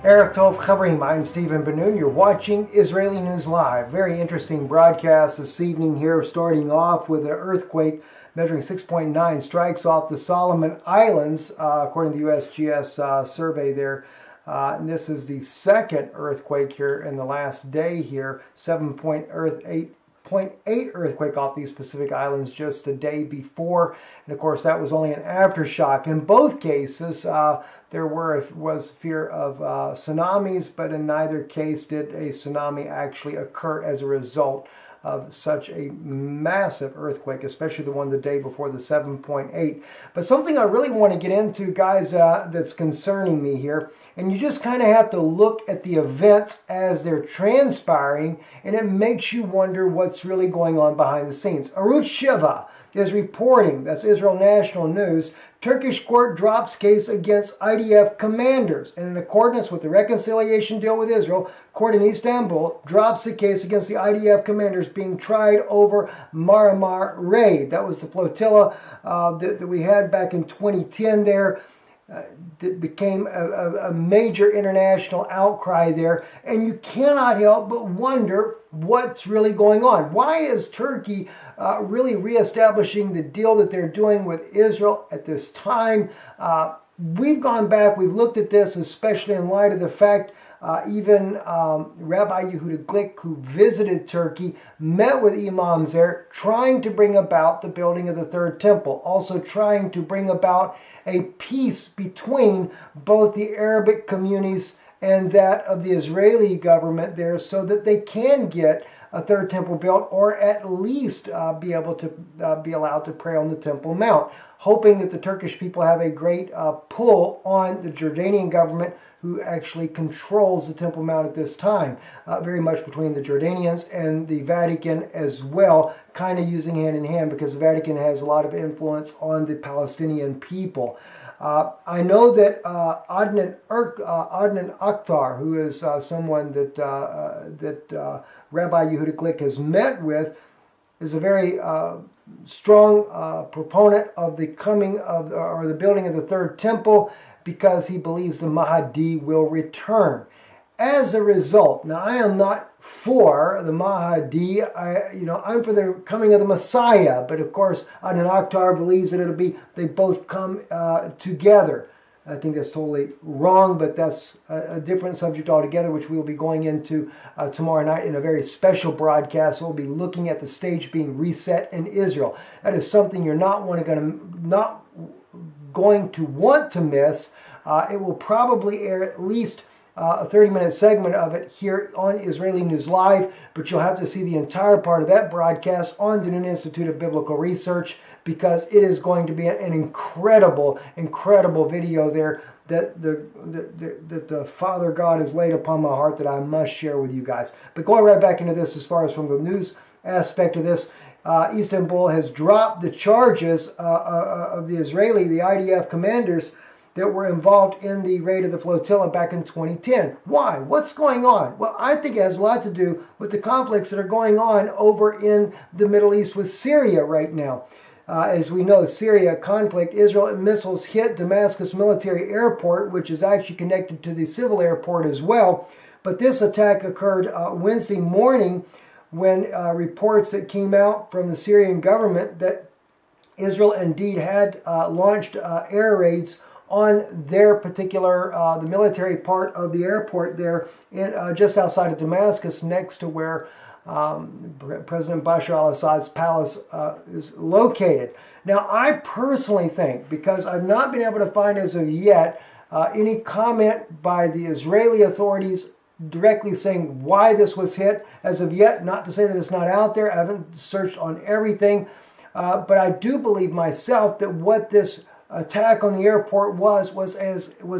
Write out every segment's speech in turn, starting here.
Erev Tov Chavrim, I'm Stephen Ben-Nun. You're watching Israeli News Live. Very interesting broadcast this evening here, starting off with an earthquake measuring 6.9 strikes off the Solomon Islands, according to the USGS survey there. And this is the second earthquake here in the last day here, 7.8 earthquake off these Pacific Islands just the day before. And of course, that was only an aftershock. In both cases, there was fear of tsunamis, but in neither case did a tsunami actually occur as a result of such a massive earthquake, especially the one the day before, the 7.8. But something I really want to get into, guys, that's concerning me here, and you just kind of have to look at the events as they're transpiring, and it makes you wonder what's really going on behind the scenes. Arutz Sheva is reporting, that's Israel National News, Turkish court drops case against IDF commanders. And in accordance with the reconciliation deal with Israel, court in Istanbul drops the case against the IDF commanders being tried over Marmara raid. That was the flotilla that we had back in 2010 there. That became a major international outcry there. And you cannot help but wonder what's really going on. Why is Turkey really reestablishing the deal that they're doing with Israel at this time? We've gone back, we've looked at this, especially in light of the fact even Rabbi Yehuda Glick, who visited Turkey, met with imams there, trying to bring about the building of the third temple, also trying to bring about a peace between both the Arabic communities and that of the Israeli government there, so that they can get a third temple built, or at least be able to be allowed to pray on the Temple Mount, hoping that the Turkish people have a great pull on the Jordanian government, who actually controls the Temple Mount at this time, very much between the Jordanians and the Vatican as well, kind of using hand in hand, because the Vatican has a lot of influence on the Palestinian people. I know that Adnan Akhtar, who is someone that Rabbi Yehuda Glick has met with, is a very strong proponent of the coming of, or the building of the third temple, because he believes the Mahdi will return. As a result, now I am not for the Mahdi, I'm for the coming of the Messiah, but of course Adnan Akhtar believes that they both come together. I think that's totally wrong, but that's a different subject altogether, which we will be going into tomorrow night in a very special broadcast. We'll be looking at the stage being reset in Israel. That is something you're not going to want to miss. It will probably air at least a 30-minute segment of it here on Israeli News Live, but you'll have to see the entire part of that broadcast on the Nun Institute of Biblical Research, because it is going to be an incredible video there that the Father God has laid upon my heart that I must share with you guys. But going right back into this, as far as from the news aspect of this, Istanbul has dropped the charges of the IDF commanders that were involved in the raid of the flotilla back in 2010. Why? What's going on? Well, I think it has a lot to do with the conflicts that are going on over in the Middle East with Syria right now. As we know, Syria conflict, Israel missiles hit Damascus military airport, which is actually connected to the civil airport as well. But this attack occurred Wednesday morning, when reports that came out from the Syrian government that Israel indeed had launched air raids on their particular, the military part of the airport there, just outside of Damascus, next to where President Bashar al-Assad's palace is located. Now, I personally think, because I've not been able to find as of yet Any comment by the Israeli authorities directly saying why this was hit as of yet? Not to say that it's not out there. I haven't searched on everything. But I do believe myself that what this attack on the airport was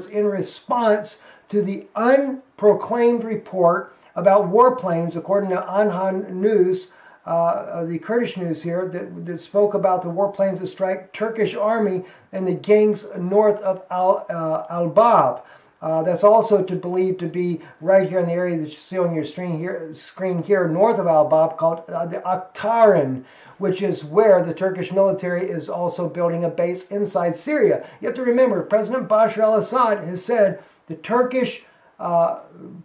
in response to the unproclaimed report about warplanes, according to Anhan News, the Kurdish news here, that spoke about the warplanes that strike Turkish army and the gangs north of Al-Bab. That's also believed to be right here in the area that you see on your screen here, north of Al-Bab, called the Aktaran, which is where the Turkish military is also building a base inside Syria. You have to remember, President Bashar al-Assad has said the Turkish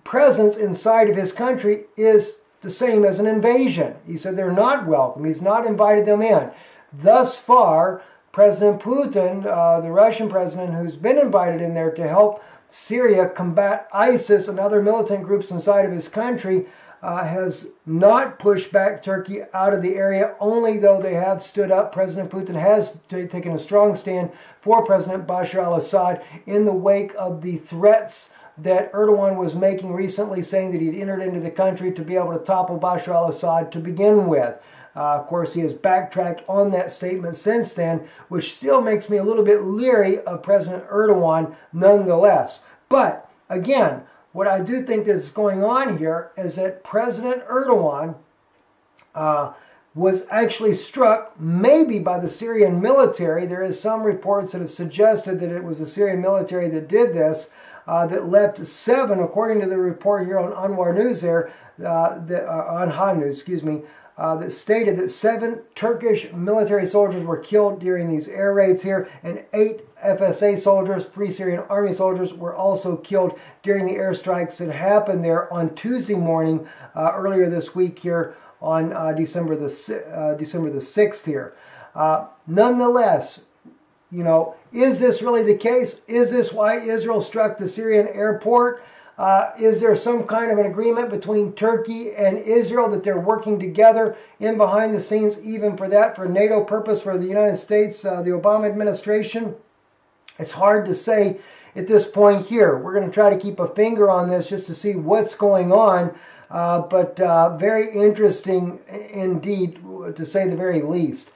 presence inside of his country is the same as an invasion. He said they're not welcome. He's not invited them in. Thus far, President Putin, the Russian president, who's been invited in there to help Syria combat ISIS and other militant groups inside of his country, has not pushed back Turkey out of the area, only though they have stood up. President Putin has taken a strong stand for President Bashar al-Assad in the wake of the threats that Erdogan was making recently, saying that he'd entered into the country to be able to topple Bashar al-Assad to begin with. Of course, he has backtracked on that statement since then, which still makes me a little bit leery of President Erdogan nonetheless. But again, what I do think that is going on here is that President Erdogan was actually struck maybe by the Syrian military. There is some reports that have suggested that it was the Syrian military that did this, that left 7, according to the report here on Anwar News there, Anhan News, that stated that 7 Turkish military soldiers were killed during these air raids here, and 8 FSA soldiers, Free Syrian Army soldiers, were also killed during the airstrikes that happened there on Tuesday morning earlier this week here on December the 6th here. Nonetheless, you know, is this really the case? Is this why Israel struck the Syrian airport? Is there some kind of an agreement between Turkey and Israel that they're working together in behind the scenes, even for that, for NATO purpose, for the United States, the Obama administration? It's hard to say at this point here. We're going to try to keep a finger on this just to see what's going on, but very interesting indeed, to say the very least.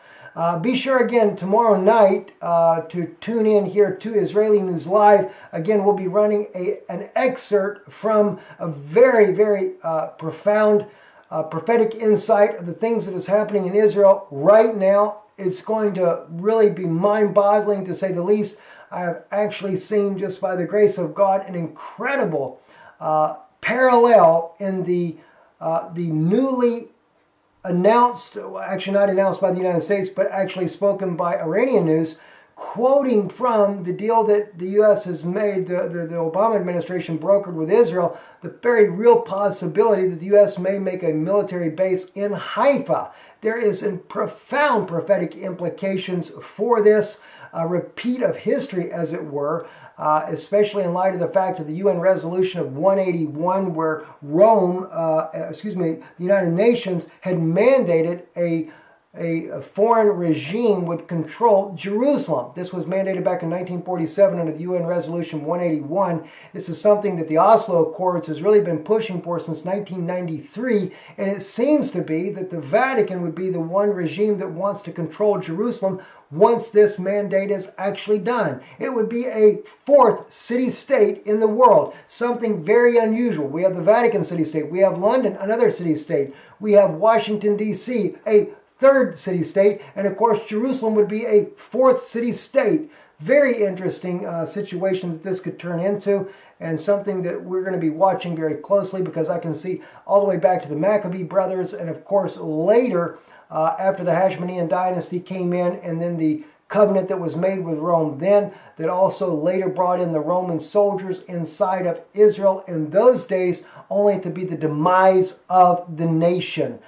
Be sure again tomorrow night to tune in here to Israeli News Live. Again, we'll be running an excerpt from a very, very profound prophetic insight of the things that is happening in Israel right now. It's going to really be mind-boggling, to say the least. I have actually seen, just by the grace of God, an incredible parallel in the newly announced, actually not announced by the United States, but actually spoken by Iranian news, quoting from the deal that the U.S. has made, the Obama administration brokered with Israel, the very real possibility that the U.S. may make a military base in Haifa. There is profound prophetic implications for this, a repeat of history, as it were, especially in light of the fact of the UN resolution of 181, where the United Nations had mandated a foreign regime would control Jerusalem. This was mandated back in 1947 under the UN Resolution 181. This is something that the Oslo Accords has really been pushing for since 1993, and it seems to be that the Vatican would be the one regime that wants to control Jerusalem once this mandate is actually done. It would be a 4th city-state in the world, something very unusual. We have the Vatican city-state, we have London, another city-state, we have Washington, D.C., a 3rd city-state, and of course Jerusalem would be a 4th city-state. Very interesting situation that this could turn into, and something that we're going to be watching very closely, because I can see all the way back to the Maccabee brothers, and of course later after the Hashmonean dynasty came in, and then the covenant that was made with Rome then, that also later brought in the Roman soldiers inside of Israel in those days, only to be the demise of the nation.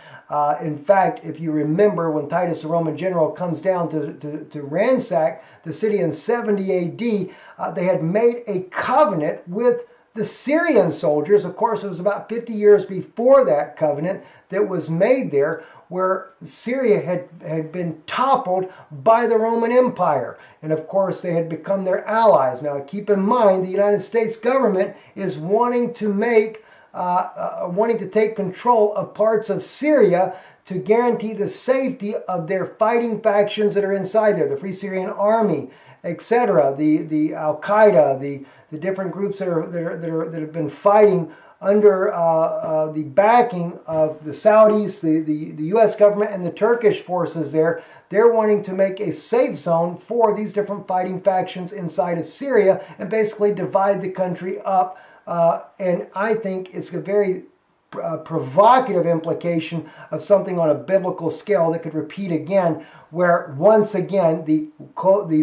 In fact, if you remember, when Titus, the Roman general, comes down to ransack the city in 70 AD, they had made a covenant with the Syrian soldiers, of course, it was about 50 years before that covenant that was made there, where Syria had been toppled by the Roman Empire. And of course, they had become their allies. Now, keep in mind, the United States government is wanting to take control of parts of Syria to guarantee the safety of their fighting factions that are inside there, the Free Syrian Army, etc., the Al Qaeda, the different groups that have been fighting under the backing of the Saudis, the U.S. government, and the Turkish forces there. They're wanting to make a safe zone for these different fighting factions inside of Syria and basically divide the country up. And I think it's a very provocative implication of something on a biblical scale that could repeat again, where once again the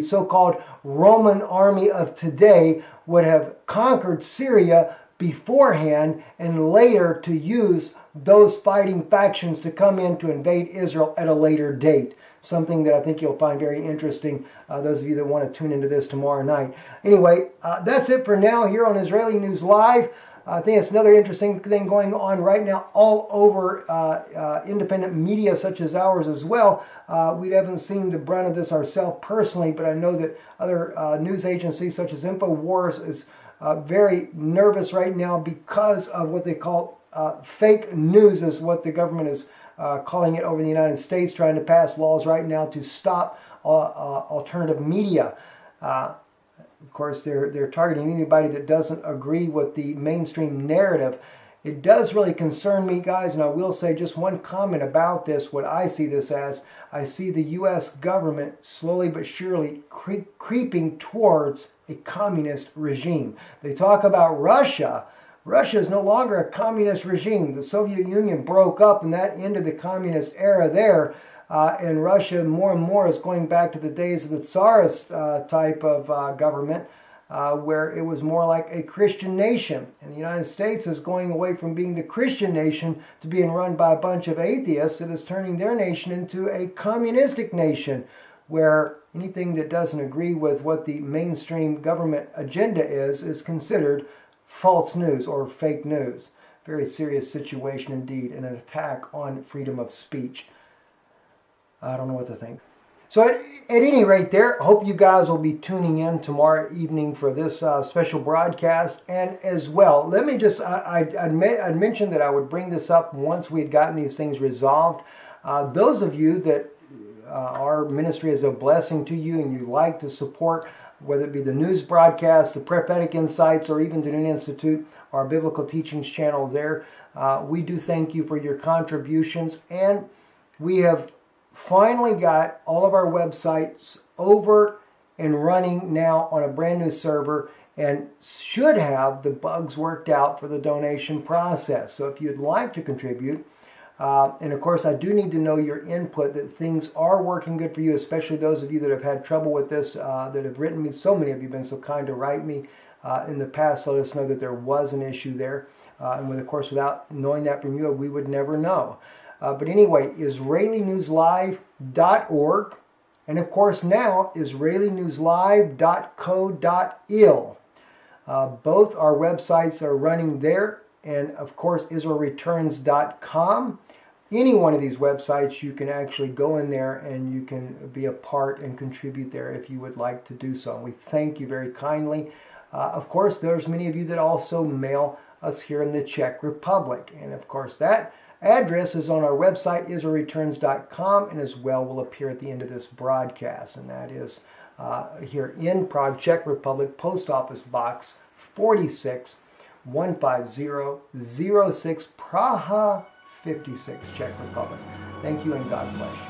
so-called Roman army of today would have conquered Syria beforehand and later to use those fighting factions to come in to invade Israel at a later date. Something that I think you'll find very interesting, those of you that want to tune into this tomorrow night. Anyway, that's it for now here on Israeli News Live. I think it's another interesting thing going on right now all over independent media such as ours as well. We haven't seen the brunt of this ourselves personally, but I know that other news agencies such as InfoWars is very nervous right now because of what they call fake news, is what the government is calling it over the United States, trying to pass laws right now to stop alternative media. Of course, they're targeting anybody that doesn't agree with the mainstream narrative. It does really concern me, guys, and I will say just one comment about this, what I see this as. I see the U.S. government slowly but surely creeping towards a communist regime. They talk about Russia. Russia is no longer a communist regime. The Soviet Union broke up and that ended the communist era there. And Russia more and more is going back to the days of the Tsarist type of government, where it was more like a Christian nation. And the United States is going away from being the Christian nation to being run by a bunch of atheists, and is turning their nation into a communistic nation, where anything that doesn't agree with what the mainstream government agenda is considered false news or fake news. Very serious situation indeed, and an attack on freedom of speech. I don't know what to think. So at any rate there, I hope you guys will be tuning in tomorrow evening for this special broadcast. And as well, let me just, I'd mentioned that I would bring this up once we had gotten these things resolved. Those of you that our ministry is a blessing to you and you like to support, whether it be the news broadcast, the prophetic insights, or even the Noon Institute, our biblical teachings channels there, we do thank you for your contributions. And we have finally got all of our websites over and running now on a brand new server, and should have the bugs worked out for the donation process. So if you'd like to contribute, and of course I do need to know your input that things are working good for you, especially those of you that have had trouble with this, that have written me. So many of you have been so kind to write me in the past, let us know that there was an issue there. And of course, without knowing that from you, we would never know. But anyway, IsraeliNewsLive.org, and of course now IsraeliNewsLive.co.il. Both our websites are running there, and of course IsraelReturns.com. Any one of these websites, you can actually go in there and you can be a part and contribute there if you would like to do so. And we thank you very kindly. Of course, there's many of you that also mail us here in the Czech Republic, and of course that address is on our website, IsraelReturns.com, and as well will appear at the end of this broadcast. And that is here in Prague, Czech Republic, Post Office Box 46, 15006, Praha 56, Czech Republic. Thank you and God bless you.